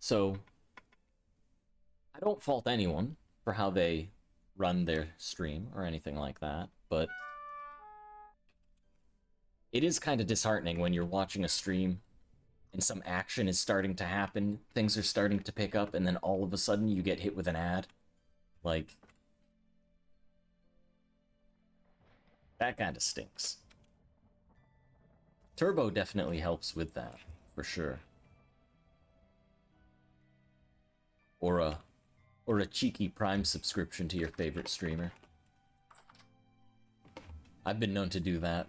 So, I don't fault anyone for how they run their stream or anything like that, but it is kind of disheartening when you're watching a stream and some action is starting to happen, things are starting to pick up, and then all of a sudden you get hit with an ad. Like, that kind of stinks. Turbo definitely helps with that, for sure. Or a cheeky Prime subscription to your favorite streamer. I've been known to do that.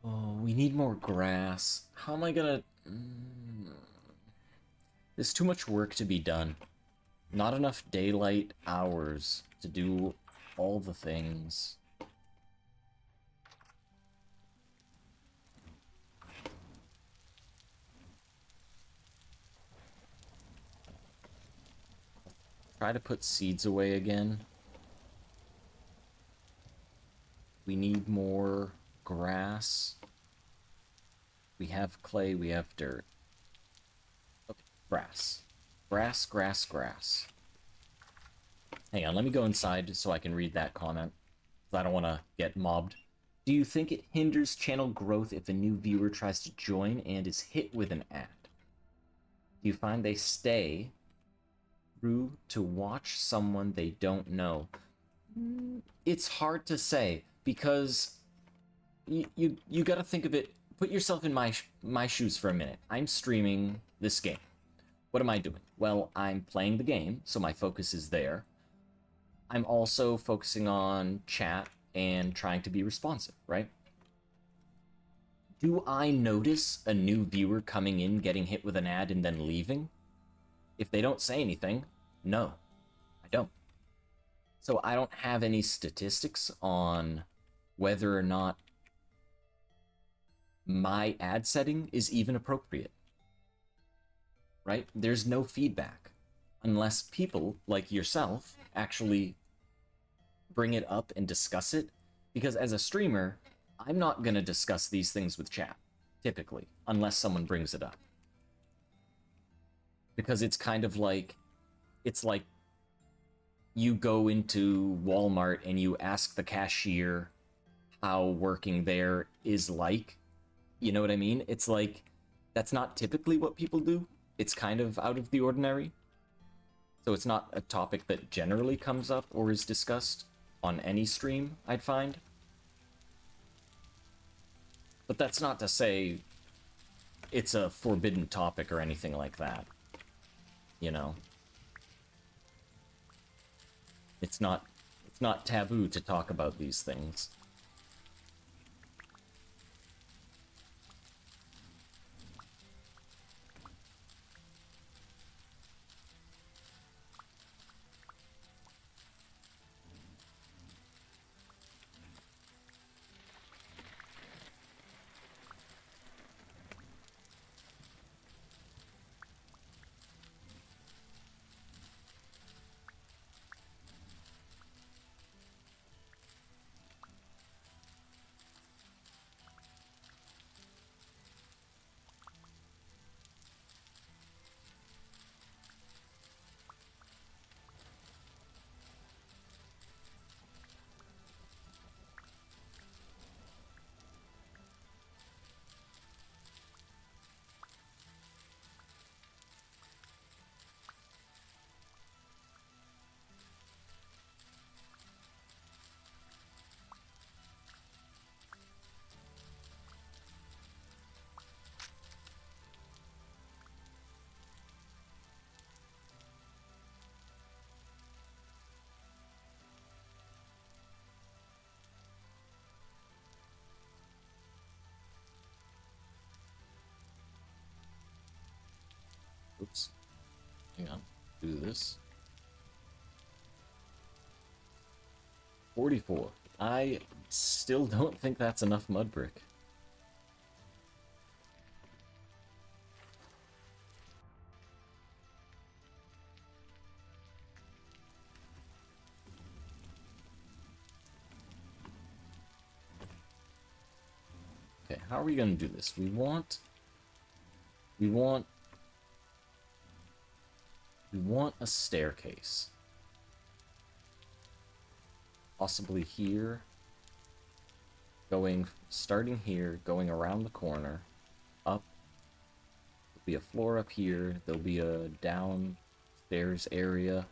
Oh, we need more grass. How am I gonna... There's too much work to be done. Not enough daylight hours to do all the things. Try to put seeds away again. We need more grass. We have clay, we have dirt. Okay, grass. Grass, grass, grass. Hang on, let me go inside so I can read that comment. I don't want to get mobbed. Do you think it hinders channel growth if a new viewer tries to join and is hit with an ad? Do you find they stay through to watch someone they don't know? It's hard to say, because you gotta think of it. Put yourself in my shoes for a minute. I'm streaming this game. What am I doing? Well, I'm playing the game, so my focus is there. I'm also focusing on chat and trying to be responsive, right? Do I notice a new viewer coming in, getting hit with an ad, and then leaving? If they don't say anything, no, I don't. So I don't have any statistics on whether or not my ad setting is even appropriate, right? There's no feedback unless people like yourself actually bring it up and discuss it, because as a streamer, I'm not going to discuss these things with chat, typically, unless someone brings it up. Because it's kind of like, it's like you go into Walmart and you ask the cashier how working there is like. You know what I mean? It's like, that's not typically what people do. It's kind of out of the ordinary. So it's not a topic that generally comes up or is discussed on any stream, I'd find. But that's not to say it's a forbidden topic or anything like that. You know? It's not taboo to talk about these things. Oops. Hang on. Do this. 44. I still don't think that's enough mud brick. Okay, how are we gonna do this? We want a staircase. Possibly here. Starting here, going around the corner, up. There'll be a floor up here. There'll be a downstairs area.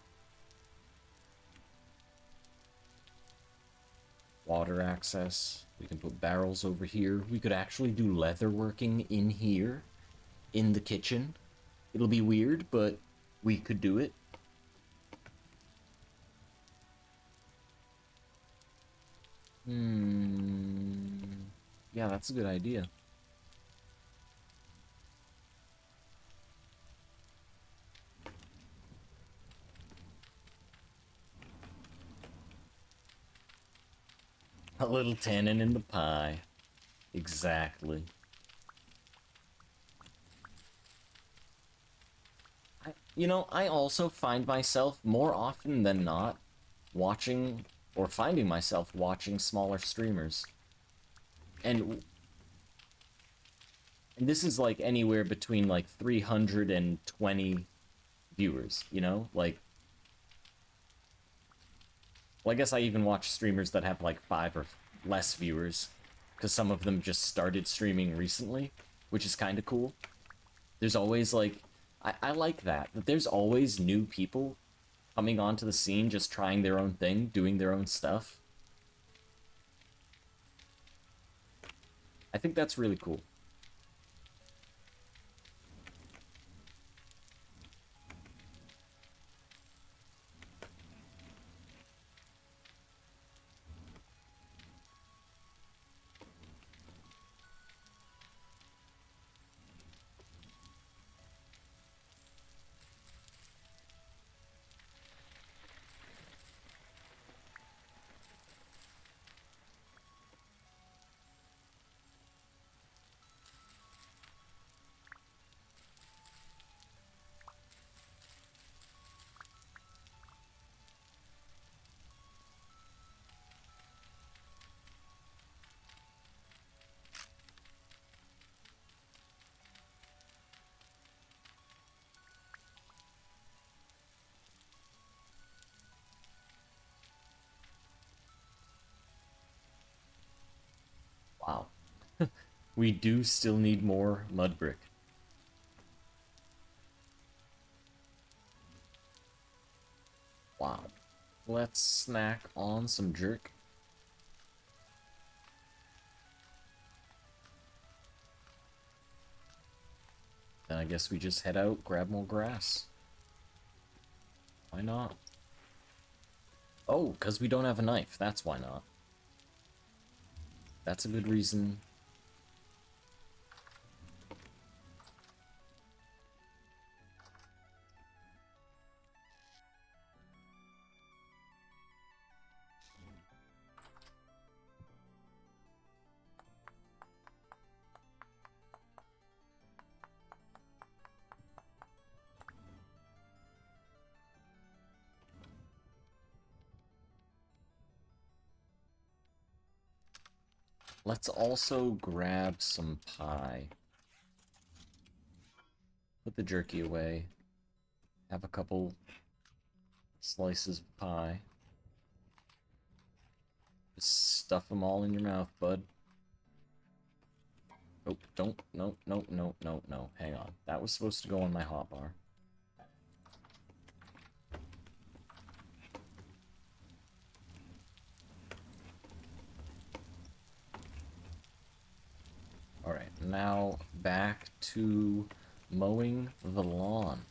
Water access. We can put barrels over here. We could actually do leatherworking in here, in the kitchen. It'll be weird, but we could do it. Yeah, that's a good idea. A little tannin in the pie. Exactly. I also find myself more often than not watching or finding myself watching smaller streamers. And this is like anywhere between like 320 viewers, Like, well, I guess I even watch streamers that have like 5 or less viewers, because some of them just started streaming recently, which is kind of cool. There's always like, I like that there's always new people coming onto the scene, just trying their own thing, doing their own stuff. I think that's really cool. Wow. We do still need more mud brick. Wow. Let's snack on some jerk. Then I guess we just head out, grab more grass. Why not? Oh, because we don't have a knife. That's why not. That's a good reason. Let's also grab some pie. Put the jerky away. Have a couple slices of pie. Just stuff them all in your mouth, bud. Oh, don't. No, no, no, no, no. Hang on. That was supposed to go on my hotbar. Alright, now back to mowing the lawn.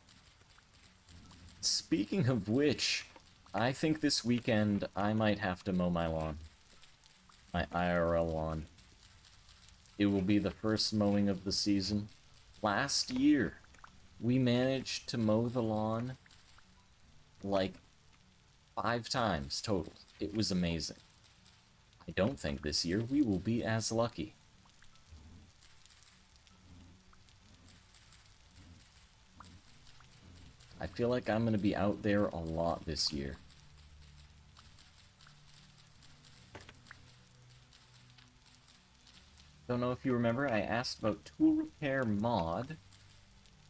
Speaking of which, I think this weekend I might have to mow my lawn. My IRL lawn. It will be the first mowing of the season. Last year, we managed to mow the lawn like 5 times total. It was amazing. I don't think this year we will be as lucky. I feel like I'm going to be out there a lot this year. Don't know if you remember, I asked about tool repair mod.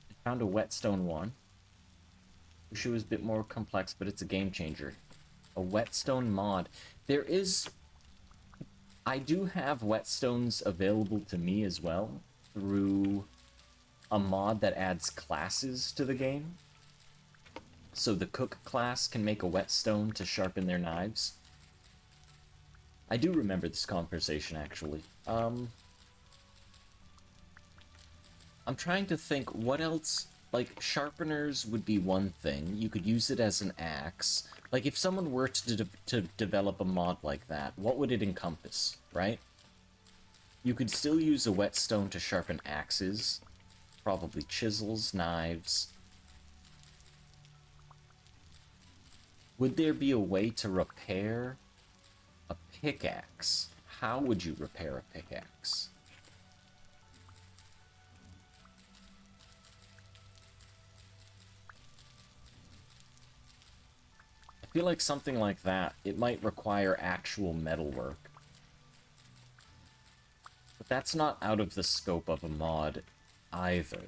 I found a whetstone one. Wish it was a bit more complex, but it's a game changer. A whetstone mod. There is... I do have whetstones available to me as well through a mod that adds classes to the game. So the cook class can make a whetstone to sharpen their knives. I do remember this conversation, actually. I'm trying to think what else... Like, sharpeners would be one thing. You could use it as an axe. Like, if someone were to develop a mod like that, what would it encompass, right? You could still use a whetstone to sharpen axes. Probably chisels, knives. Would there be a way to repair a pickaxe? How would you repair a pickaxe? I feel like something like that, it might require actual metalwork. But that's not out of the scope of a mod either.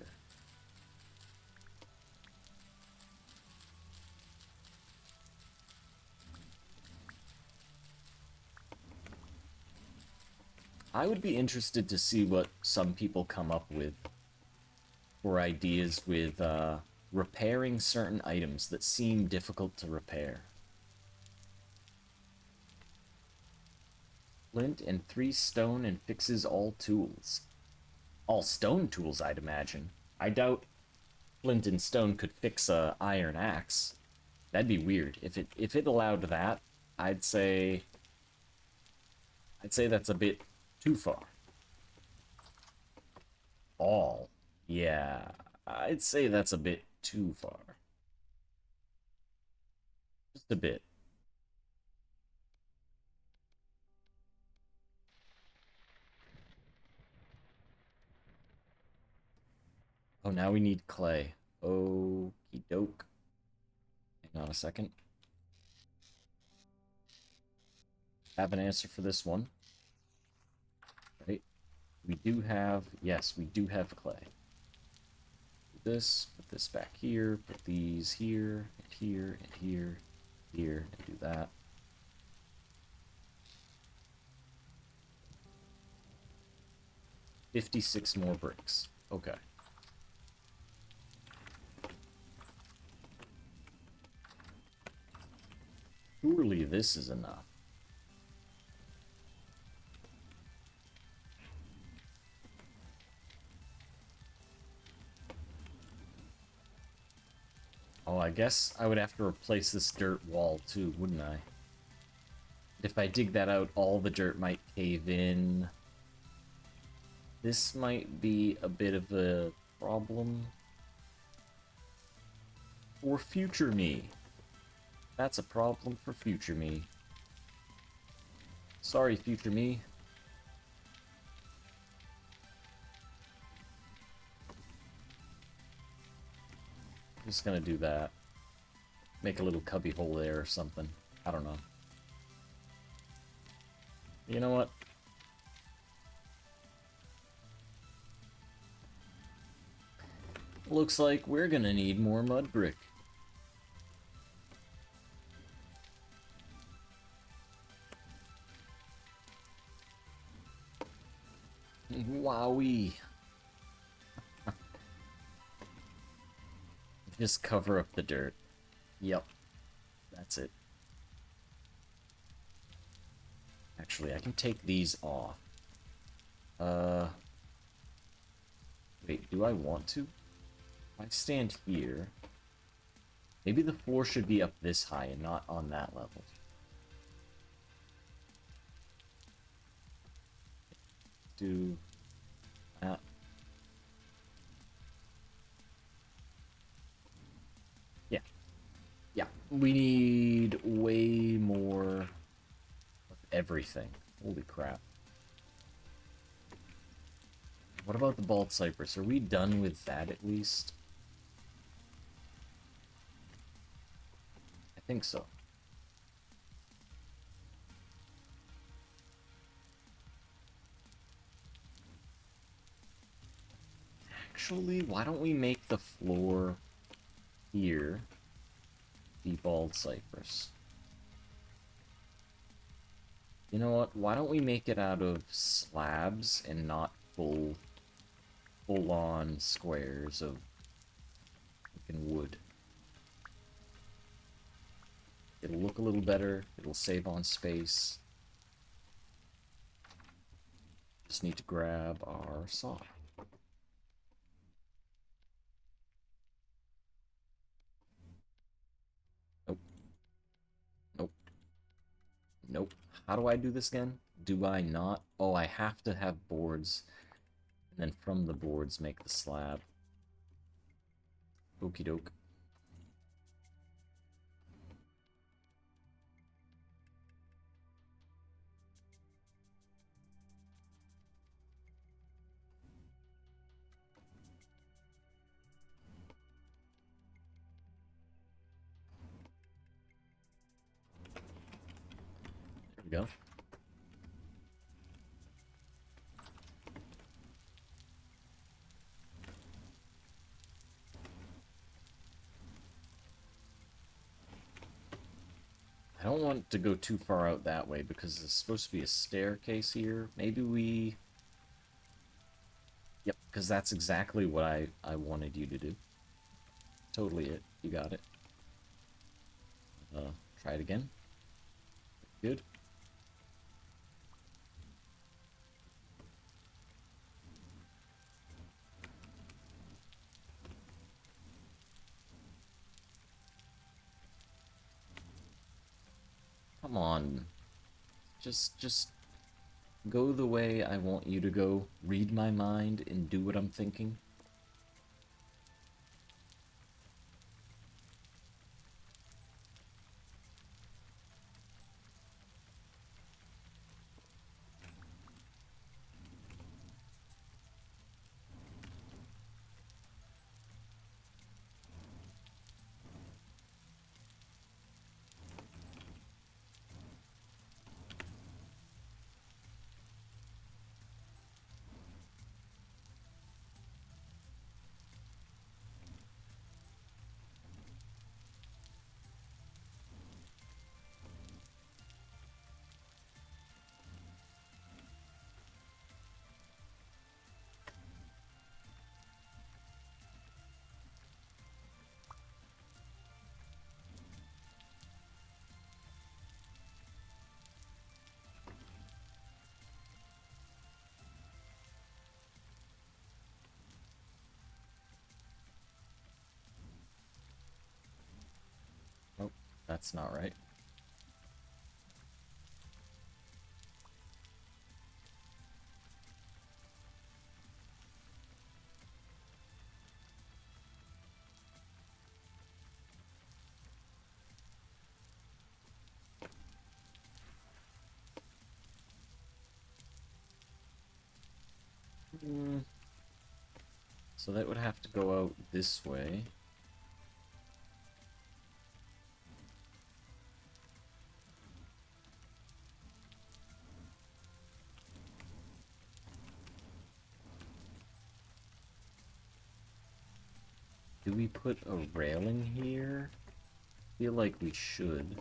I would be interested to see what some people come up with for ideas with repairing certain items that seem difficult to repair. Flint and 3 stone and fixes all tools. All stone tools, I'd imagine. I doubt flint and stone could fix a iron axe. That'd be weird. If it allowed that, I'd say that's a bit too far. All. Yeah, I'd say that's a bit too far. Just a bit. Oh, now we need clay. Okie doke. Hang on a second. Have an answer for this one. Right. We do have... Yes, we do have clay. Put this back here, put these here, and here, and here, here, and do that. $56 more bricks. Okay. Surely this is enough. Oh, I guess I would have to replace this dirt wall too, wouldn't I? If I dig that out, all the dirt might cave in. This might be a bit of a problem for future me. That's a problem for future me. Sorry, future me. I'm just gonna do that. Make a little cubby hole there or something. I don't know. You know what? Looks like we're gonna need more mud brick. Wowee. Just cover up the dirt. Yep. That's it. Actually, I can take these off. Wait, do I want to? If I stand here... Maybe the floor should be up this high and not on that level. Do that. Yeah. Yeah. We need way more of everything. Holy crap. What about the bald cypress? Are we done with that at least? I think so. Actually, why don't we make the floor here be bald cypress? You know what? Why don't we make it out of slabs and not full-on squares of fucking wood? It'll look a little better. It'll save on space. Just need to grab our saw. Nope. Nope. Nope. How do I do this again? Do I not? Oh, I have to have boards. And then from the boards make the slab. Okie doke. There we go. I don't want to go too far out that way because there's supposed to be a staircase here. Maybe we... Yep, because that's exactly what I wanted you to do. Totally it. You got it. Try it again. Good. Come on. Just go the way I want you to go. Read my mind and do what I'm thinking. Oh, that's not right. So that would have to go out this way. Do we put a railing here? I feel like we should.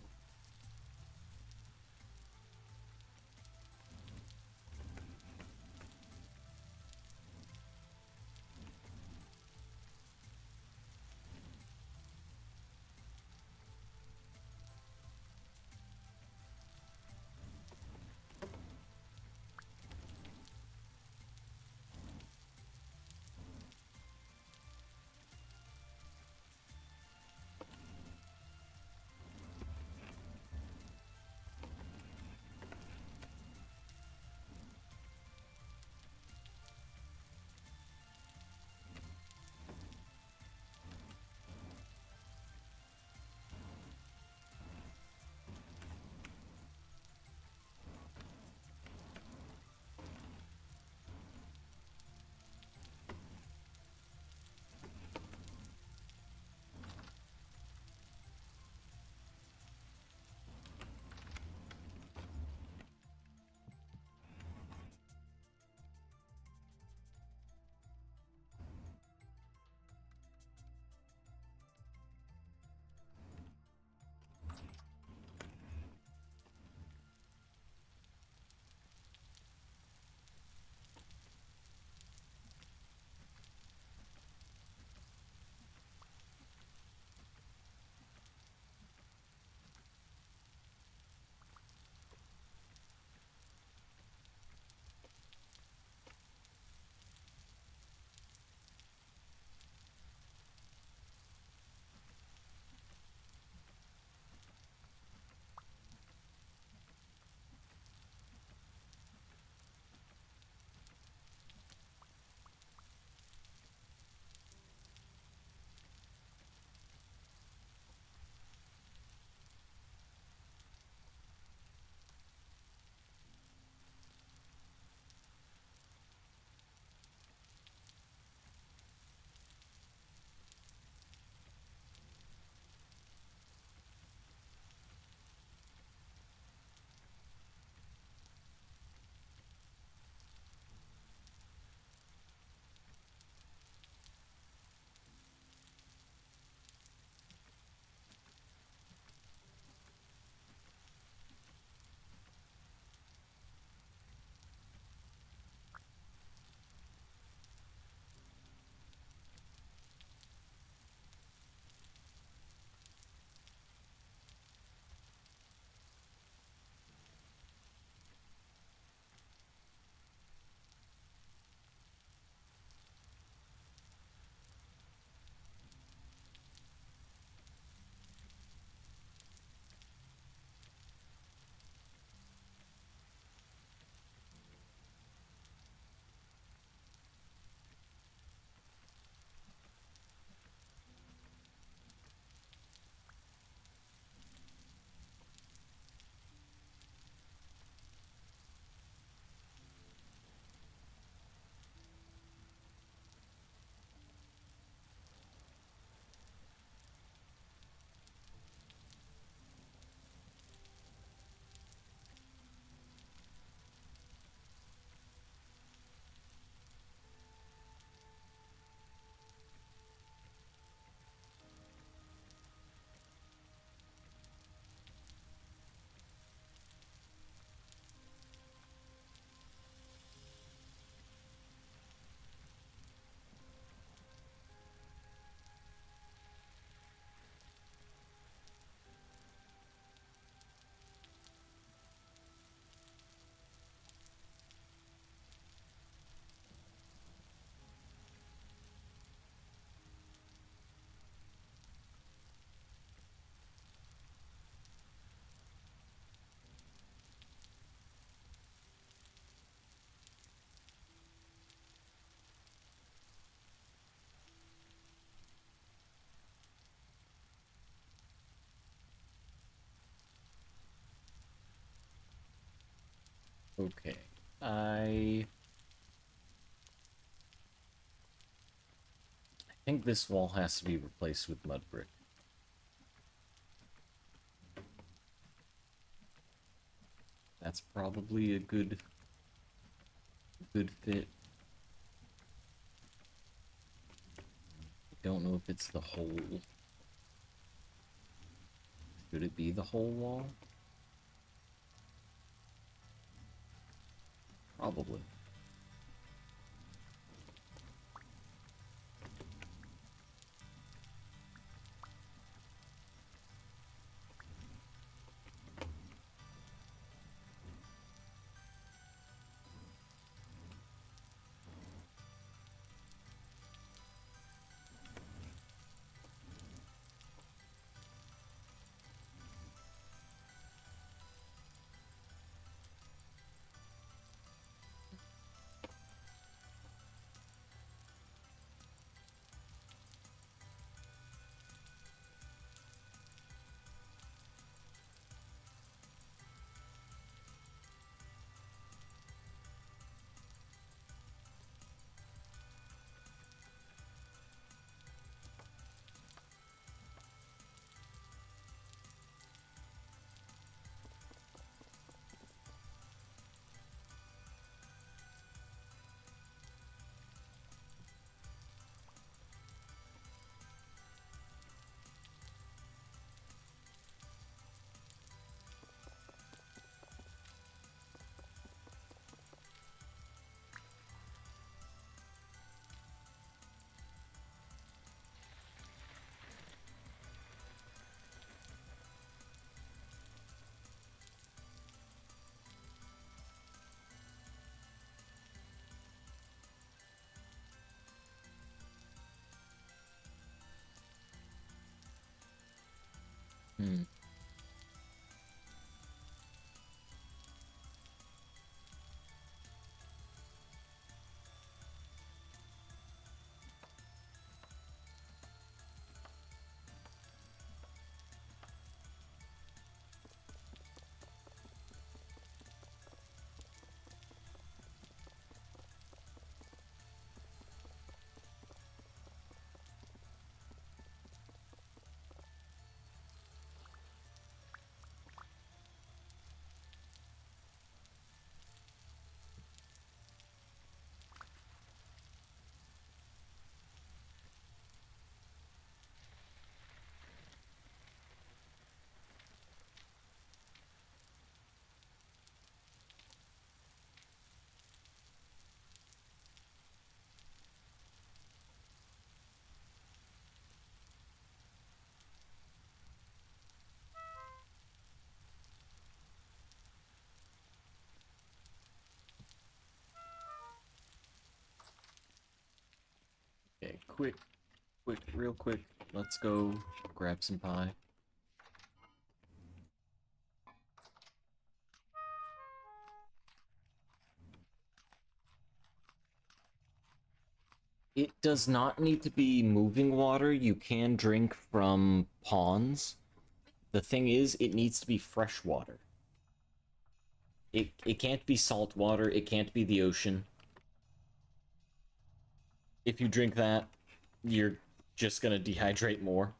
Okay. I think this wall has to be replaced with mud brick. That's probably a good fit. I don't know if it's the whole. Should it be the whole wall? Probably. Hmm. Okay, real quick. Let's go grab some pie. It does not need to be moving water. You can drink from ponds. The thing is, it needs to be fresh water. It can't be salt water. It can't be the ocean. If you drink that, you're just gonna dehydrate more.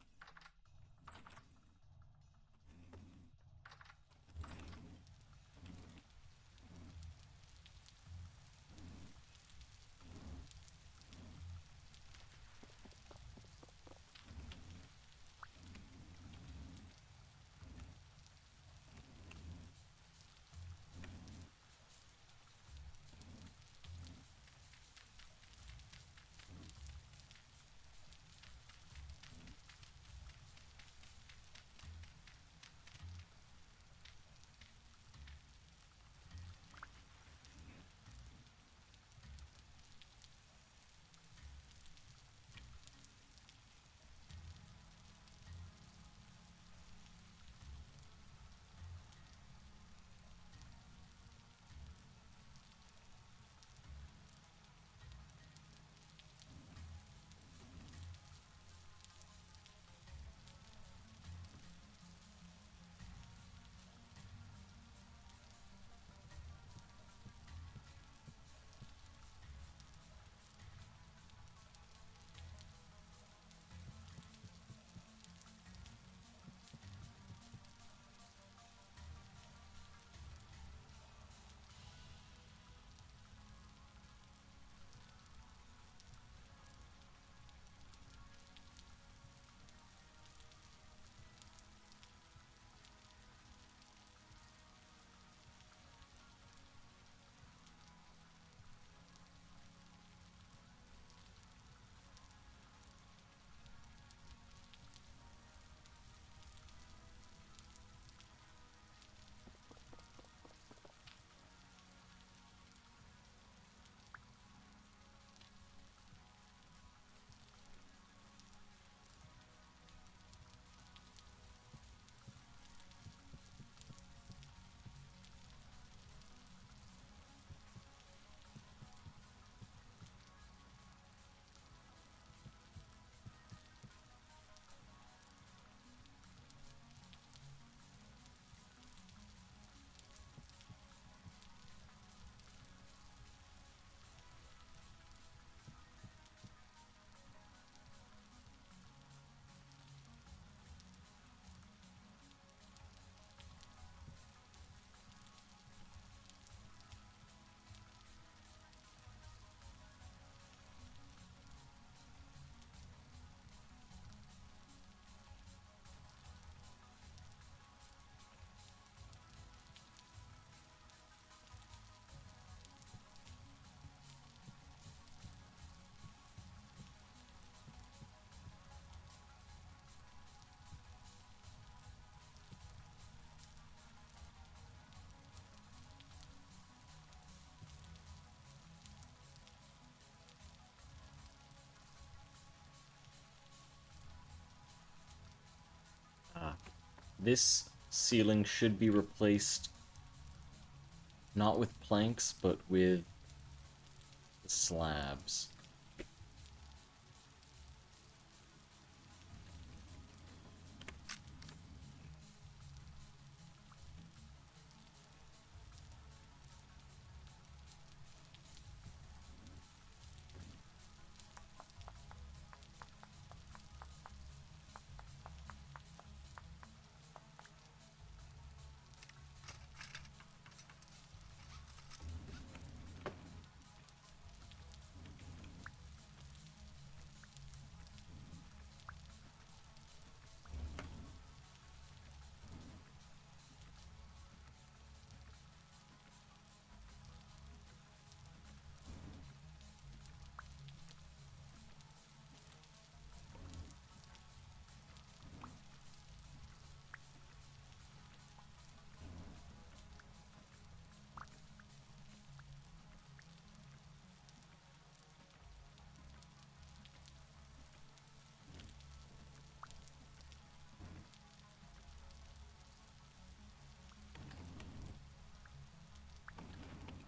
this ceiling should be replaced not with planks, but with slabs.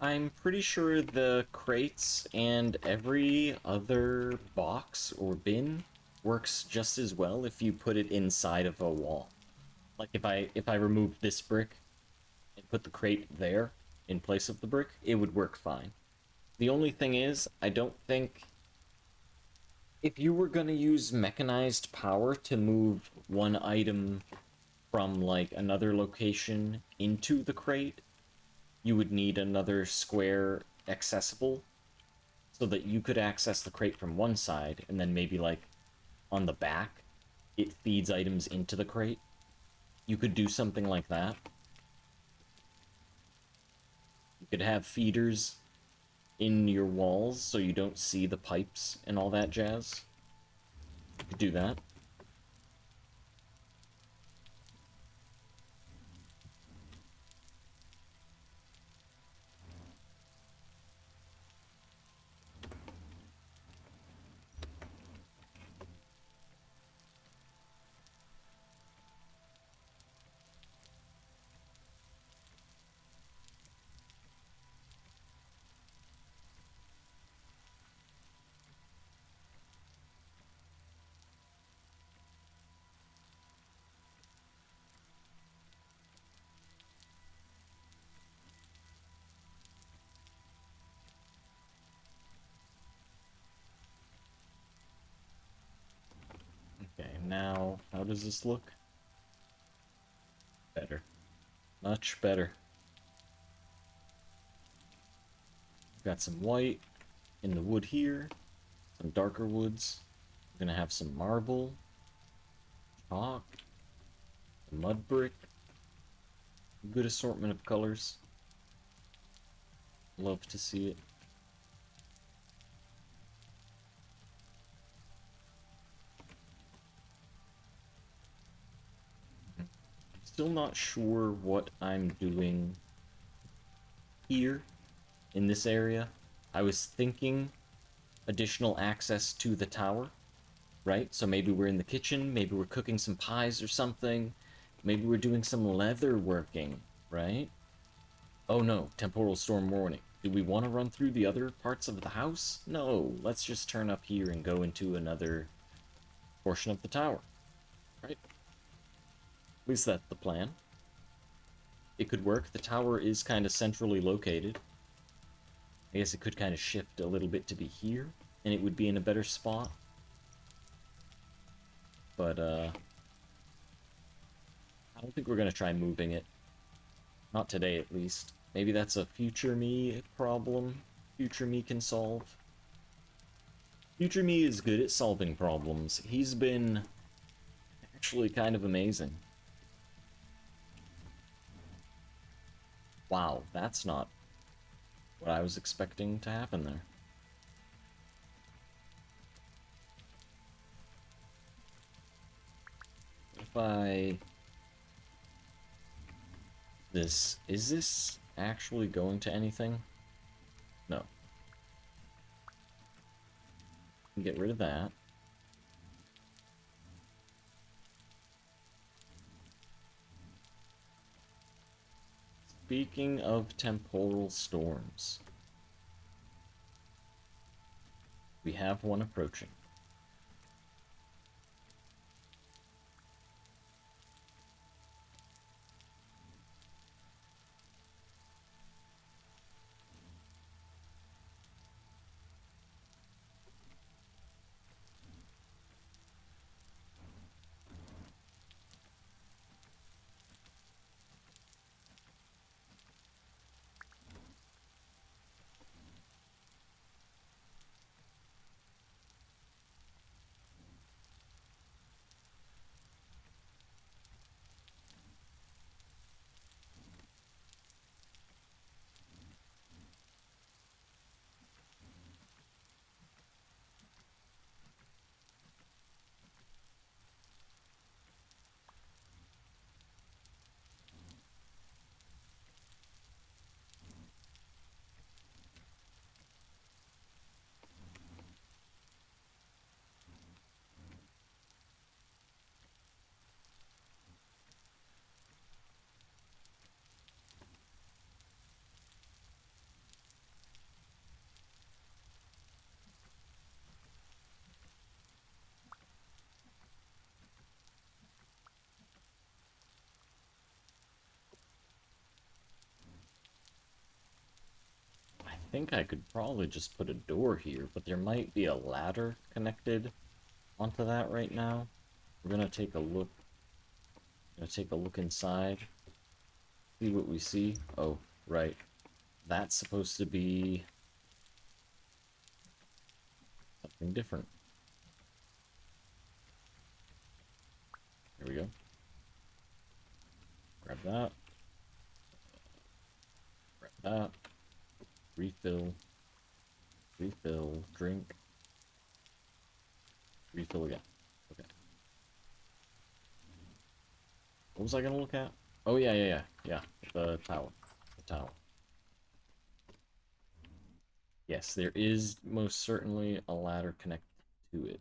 I'm pretty sure the crates and every other box or bin works just as well if you put it inside of a wall. Like if I removed this brick and put the crate there in place of the brick, it would work fine. The only thing is, I don't think if you were gonna use mechanized power to move one item from like another location into the crate, you would need another square accessible so that you could access the crate from one side, and then maybe like on the back it feeds items into the crate. You could do something like that. You could have feeders in your walls so you don't see the pipes and all that jazz. You could do that. Okay, now, how does this look? Better. Much better. Got some white in the wood here, some darker woods. We're gonna have some marble, chalk, mud brick. Good assortment of colors. Love to see it. Still not sure what I'm doing here in this area. I was thinking additional access to the tower, right? So maybe we're in the kitchen, maybe we're cooking some pies or something, maybe we're doing some leather working, right? Oh no, temporal storm warning. Do we want to run through the other parts of the house? No, let's just turn up here and go into another portion of the tower, right? At least that's the plan. It could work. The tower is kind of centrally located. I guess it could kind of shift a little bit to be here, and it would be in a better spot. But, I don't think we're going to try moving it. Not today, at least. Maybe that's a future me problem future me can solve. Future me is good at solving problems. He's been actually kind of amazing. Wow, that's not what I was expecting to happen there. If I... Is this actually going to anything? No. Get rid of that. Speaking of temporal storms, we have one approaching. I think I could probably just put a door here, but there might be a ladder connected onto that right now. We're gonna take a look. Gonna take a look inside. See what we see. Oh, right. That's supposed to be something different. Here we go. Grab that. Grab that. Refill. Refill. Drink. Refill again. Okay. What was I gonna look at? Oh, yeah. The tower. The tower. Yes, there is most certainly a ladder connected to it.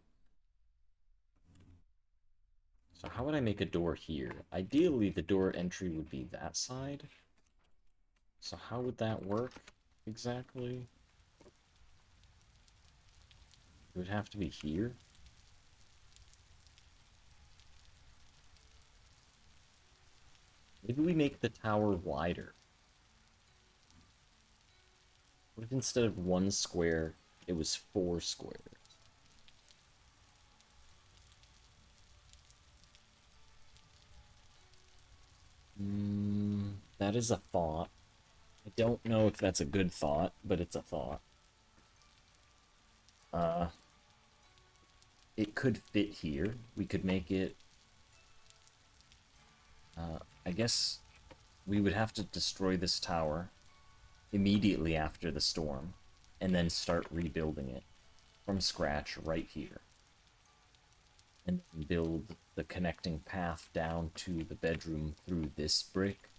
So how would I make a door here? Ideally, the door entry would be that side. So how would that work exactly? It would have to be here. Maybe we make the tower wider. What if instead of 1 square, it was 4 squares? That is a thought. I don't know if that's a good thought, but it's a thought. Uh, it could fit here. We could make it... I guess we would have to destroy this tower immediately after the storm, and then start rebuilding it from scratch right here. And build the connecting path down to the bedroom through this brick.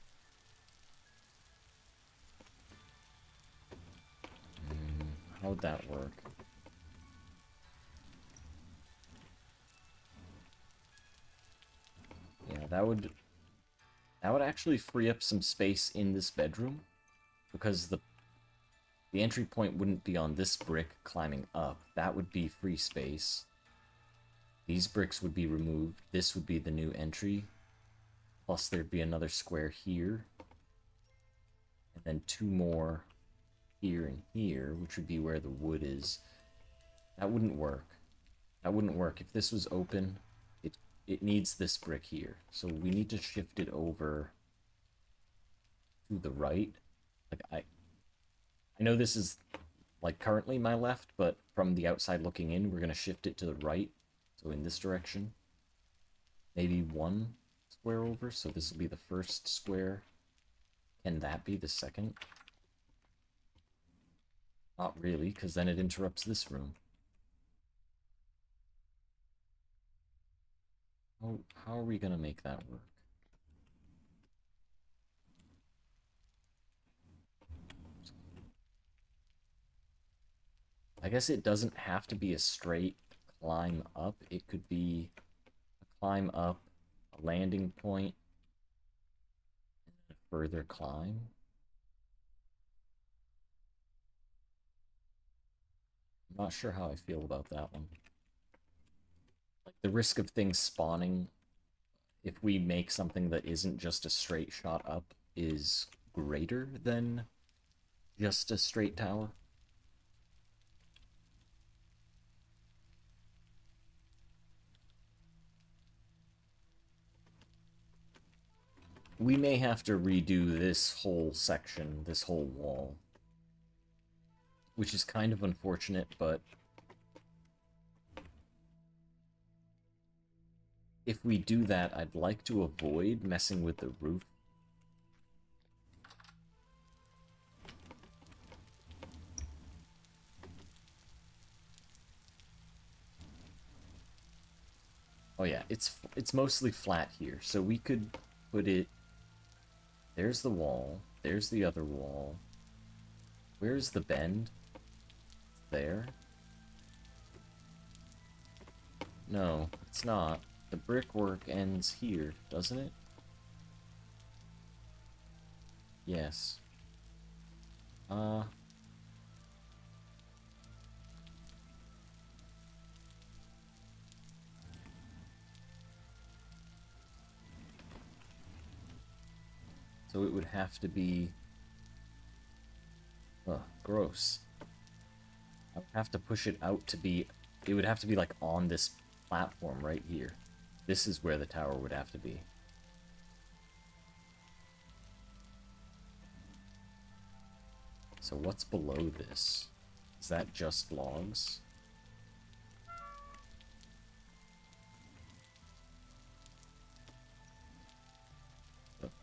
How would that work? Yeah, that would actually free up some space in this bedroom, because the entry point wouldn't be on this brick climbing up. That would be free space. These bricks would be removed. This would be the new entry. Plus there'd be another square here. And then 2 more here and here, which would be where the wood is. That wouldn't work. That wouldn't work. If this was open, it needs this brick here. So we need to shift it over to the right. Like I know this is like currently my left, but from the outside looking in, we're gonna shift it to the right. So in this direction. Maybe 1 square over, so this will be the first square. Can that be the second? Not really, because then it interrupts this room. How are we gonna make that work? I guess it doesn't have to be a straight climb up. It could be a climb up, a landing point, and a further climb. I'm not sure how I feel about that one. Like, the risk of things spawning, if we make something that isn't just a straight shot up, is greater than just a straight tower. We may have to redo this whole section, this whole wall. Which is kind of unfortunate, but if we do that, I'd like to avoid messing with the roof. Oh yeah, it's mostly flat here, so we could put it... There's the wall, there's the other wall. Where's the bend? There? No, it's not. The brickwork ends here, doesn't it? Yes. So it would have to be... Ugh, gross. I would have to push it out to be... It would have to be, like, on this platform right here. This is where the tower would have to be. So what's below this? Is that just logs?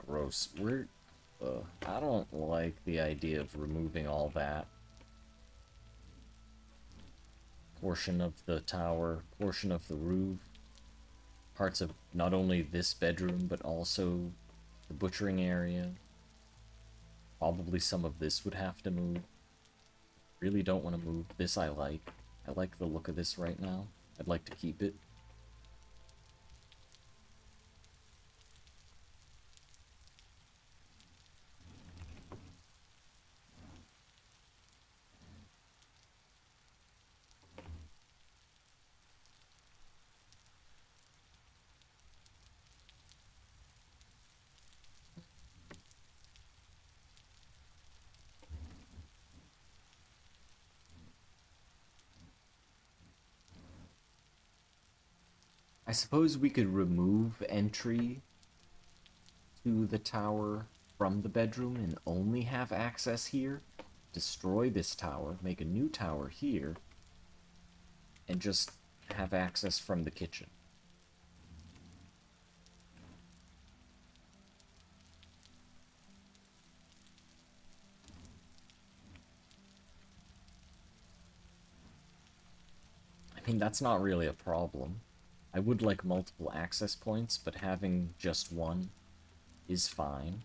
Gross. I don't like the idea of removing all that. Portion of the tower, portion of the roof, parts of not only this bedroom, but also the butchering area. Probably some of this would have to move. Really don't want to move. This I like. I like the look of this right now. I'd like to keep it. I suppose we could remove entry to the tower from the bedroom and only have access here. Destroy this tower, make a new tower here, and just have access from the kitchen. I mean, that's not really a problem. I would like multiple access points, but having just one is fine.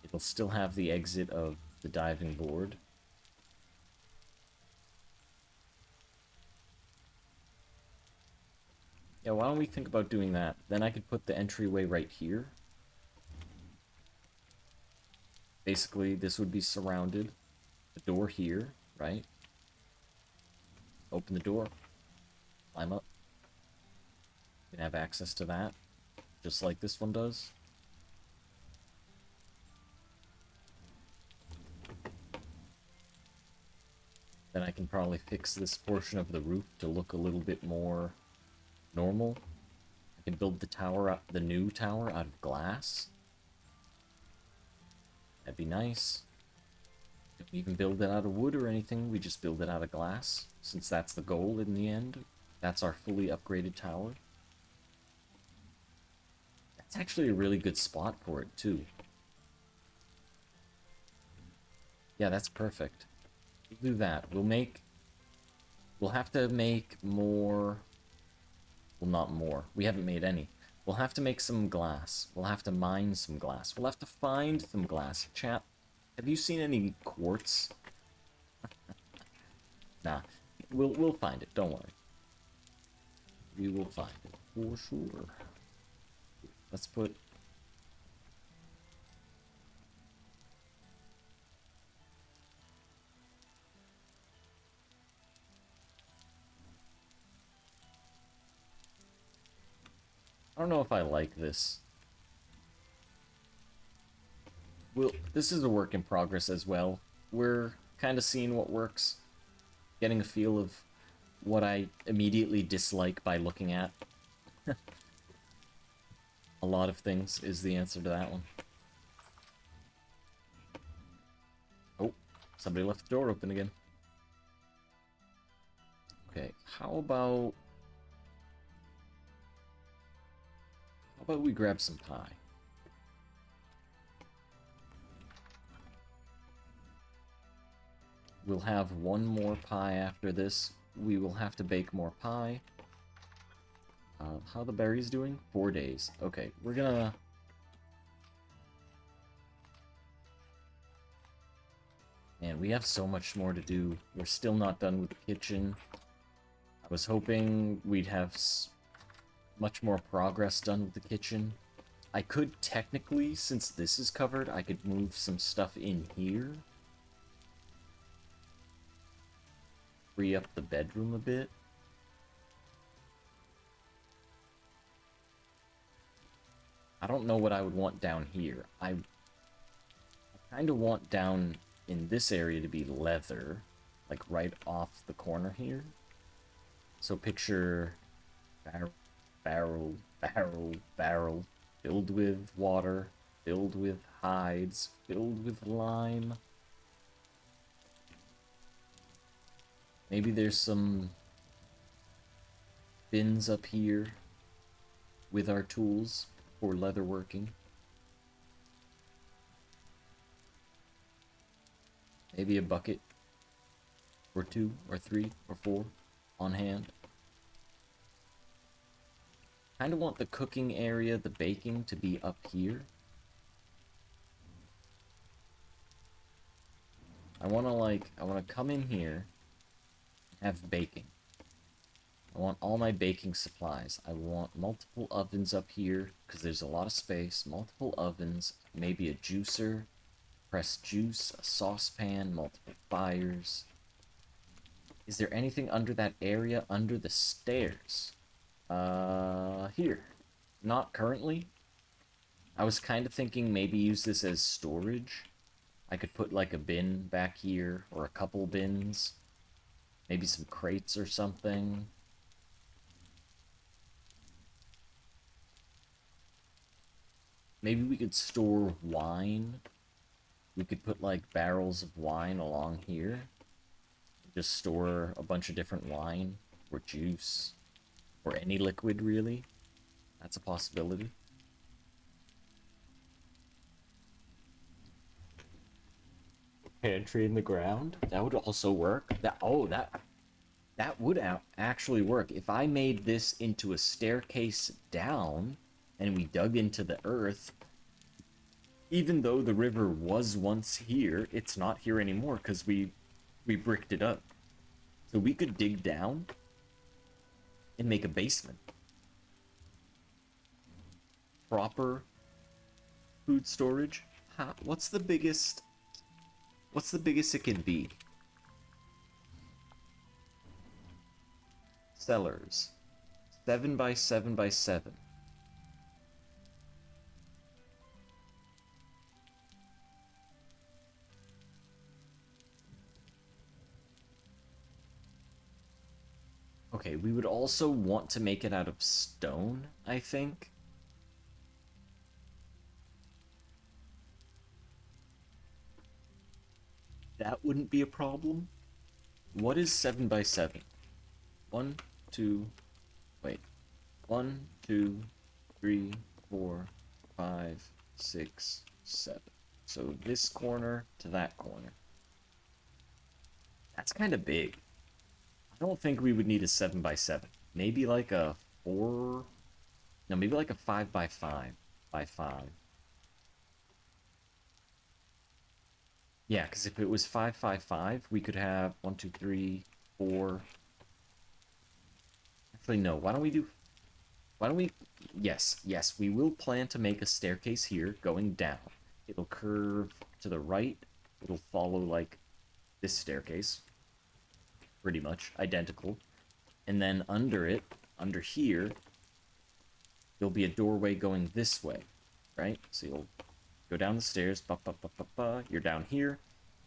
It'll still have the exit of the diving board. Yeah, why don't we think about doing that? Then I could put the entryway right here. Basically, this would be surrounded. The door here, right? Open the door. Climb up. You can have access to that, just like this one does. Then I can probably fix this portion of the roof to look a little bit more normal. I can build the tower up, the new tower out of glass. That'd be nice. Don't even build it out of wood or anything, we just build it out of glass, since that's the goal in the end. That's our fully upgraded tower. That's actually a really good spot for it, too. Yeah, that's perfect. We'll do that. We'll have to make more... Well, not more. We haven't made any. We'll have to make some glass. We'll have to mine some glass. We'll have to find some glass. Chat, have you seen any quartz? Nah. We'll find it. Don't worry. We will find it. For sure. Let's put... don't know if I like this. Well, this is a work in progress as well. We're kind of seeing what works, getting a feel of what I immediately dislike by looking at. A lot of things is the answer to that one. Oh, somebody left the door open again. Okay, how about we grab some pie? We'll have one more pie after this. We will have to bake more pie. How the berries doing? 4 days. Okay, we're gonna... Man, we have so much more to do. We're still not done with the kitchen. I was hoping we'd have much more progress done with the kitchen. I could technically, since this is covered, I could move some stuff in here. Free up the bedroom a bit. I don't know what I would want down here. I kind of want down in this area to be leather, like right off the corner here. So picture barrel, filled with water, filled with hides, filled with lime. Maybe there's some bins up here with our tools for leather working. Maybe a bucket or 2 or 3 or 4 on hand. Kind of want the cooking area, the baking, to be up here. I want to come in here and have baking. I want all my baking supplies. I want multiple ovens up here, because there's a lot of space. Multiple ovens, maybe a juicer, pressed juice, a saucepan, multiple fires. Is there anything under that area under the stairs? Here. Not currently. I was kind of thinking maybe use this as storage. I could put like a bin back here, or a couple bins. Maybe some crates or something. Maybe we could store wine. We could put like barrels of wine along here. Just store a bunch of different wine or juice or any liquid really. That's a possibility. Pantry in the ground? That would also work. That would actually work. If I made this into a staircase down and we dug into the earth, even though the river was once here, it's not here anymore because we bricked it up. So we could dig down and make a basement. Proper food storage. What's the biggest it can be? Cellars. 7 by 7 by 7. Okay, we would also want to make it out of stone, I think. That wouldn't be a problem. What is 7 by 7? 1, 2, wait. 1, 2, 3, 4, 5, 6, 7. So this corner to that corner. That's kind of big. I don't think we would need a 7 by 7. Maybe like a 4... No, maybe like a 5 by 5 by 5. Yeah, because if it was 5 by 5, we could have 1, 2, 3, 4... Actually, no. Why don't we... Yes, we will plan to make a staircase here going down. It'll curve to the right. It'll follow, like, this staircase. Pretty much identical. And then under it, under here, there'll be a doorway going this way, right? So you'll go down the stairs, you're down here,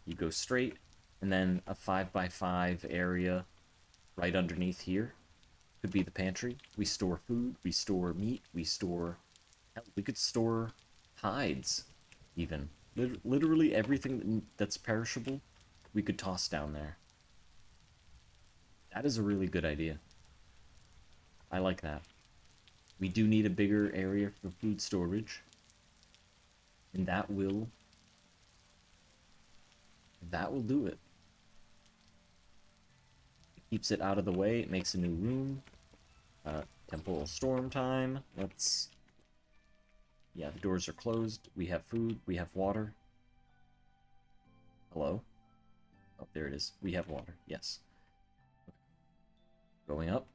you go straight, and then a 5x5 area right underneath here could be the pantry. We store food, we store meat, we store... Hell, we could store hides, even. Literally everything that's perishable, we could toss down there. That is a really good idea. I like that. We do need a bigger area for food storage. And that will do it. It keeps it out of the way, it makes a new room. Temporal storm time. Let's... Yeah, the doors are closed. We have food, we have water. Hello? Oh, there it is. We have water, yes. Going up.